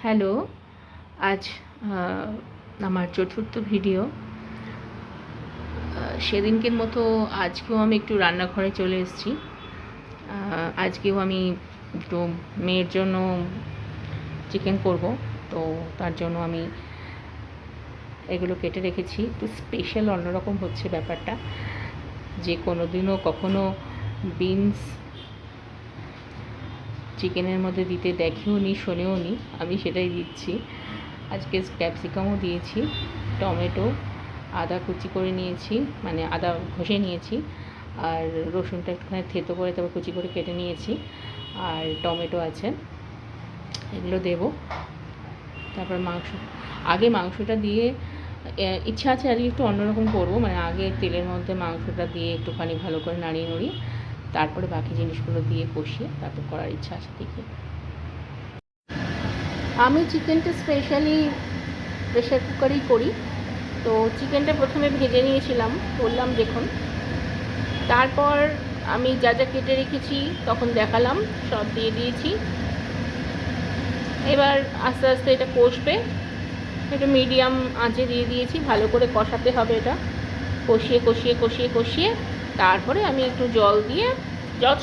Hello, আজ আমার চতুর্থ ভিডিও। সেদিনকের মতো আজকেও আমি একটু রান্নাঘরে চলে এসেছি। আজকেও আমি একটু মেয়ের জন্য চিকেন করব, তো তার জন্য আমি এগুলো কেটে রেখেছি। একটু স্পেশাল অন্যরকম হচ্ছে ব্যাপারটা, যে কোনো দিনও কখনো বিনস চিকেনের মধ্যে দিতে দেখেও নি, শোনেও নি, আমি সেটাই দিচ্ছি। আজকে ক্যাপসিকামও দিয়েছি, টমেটো, আদা কুচি করে নিয়েছি, মানে আদা ঘষে নিয়েছি, আর রসুনটা একটুখানি থেতো করে তারপর কুচি করে কেটে নিয়েছি, আর টমেটো আছে, এগুলো দেব। তারপর আগে মাংসটা দিয়ে ইচ্ছা আছে আজকে একটু অন্যরকম করবো, মানে আগে তেলের মধ্যে মাংসটা দিয়ে একটুখানি ভালো করে নাড়িয়ে নড়িয়ে তারপরে বাকি জিনিসগুলো দিয়ে কষিয়ে তারপর করার ইচ্ছা আছে, দেখি। আমি চিকেনটা স্পেশালি প্রেশার কুকারেই করি। তো চিকেনটা প্রথমে ভেজে নিয়েছিলাম, বললাম দেখুন। তারপর আমি যা যা কেটে রেখেছি তখন দেখালাম, সব দিয়ে দিয়েছি। এবার আস্তে আস্তে এটা কষবে, একটু মিডিয়াম আঁচে দিয়ে দিয়েছি, ভালো করে কষাতে হবে এটা, কষিয়ে কষিয়ে কষিয়ে কষিয়ে তারপরে আমি একটু জল দিয়ে,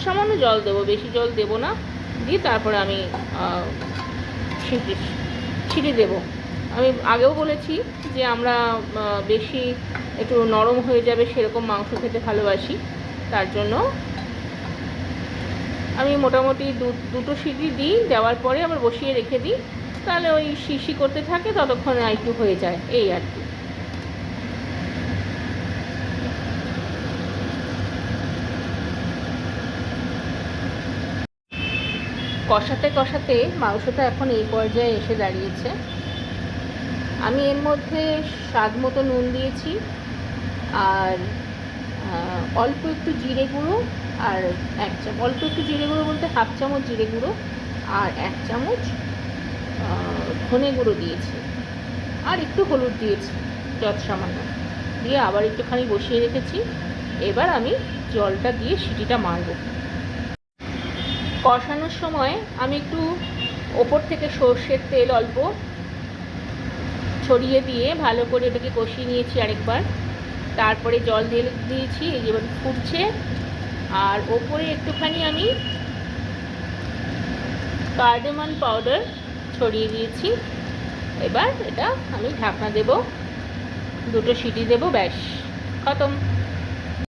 সামান্য জল দেবো, বেশি জল দেবো না, দিয়ে তারপরে আমি ছিটি দেবো। আমি আগেও বলেছি যে আমরা বেশি একটু নরম হয়ে যাবে সেরকম মাংস খেতে ভালোবাসি, তার জন্য আমি মোটামুটি দুটো সিটি দিই, দেওয়ার পরে আবার বসিয়ে রেখে দিই, তাহলে ওই শিশি করতে থাকে, ততক্ষণে একটু হয়ে যায়, এই আর কি। কষাতে কষাতে মাংসটা এখন এই পর্যায়ে এসে দাঁড়িয়েছে। আমি এর মধ্যে স্বাদ মতো নুন দিয়েছি, আর অল্প একটু জিরে গুঁড়ো, আর অল্প একটু জিরে গুঁড়ো বলতে হাফ চামচ জিরে গুঁড়ো, আর 1 চামচ ধনে গুঁড়ো দিয়েছি, আর একটু হলুদ দিয়েছি সামান্য, দিয়ে আবার একটুখানি বসিয়ে রেখেছি। এবার আমি জলটা দিয়ে সিটিটা মারব। কষানোর সময় আমি একটু ওপর থেকে সর্ষের তেল অল্প ছড়িয়ে দিয়ে ভালো করে এটাকে কষিয়ে নিয়েছি আরেকবার। তারপরে জল দিয়েছি, এই যেবার ফুটছে, আর ওপরে একটুখানি আমি কার্ডামন পাউডার ছড়িয়ে দিয়েছি। এবার এটা আমি ঢাকনা দেব, দুটো সিটি দেব, ব্যাস খতম।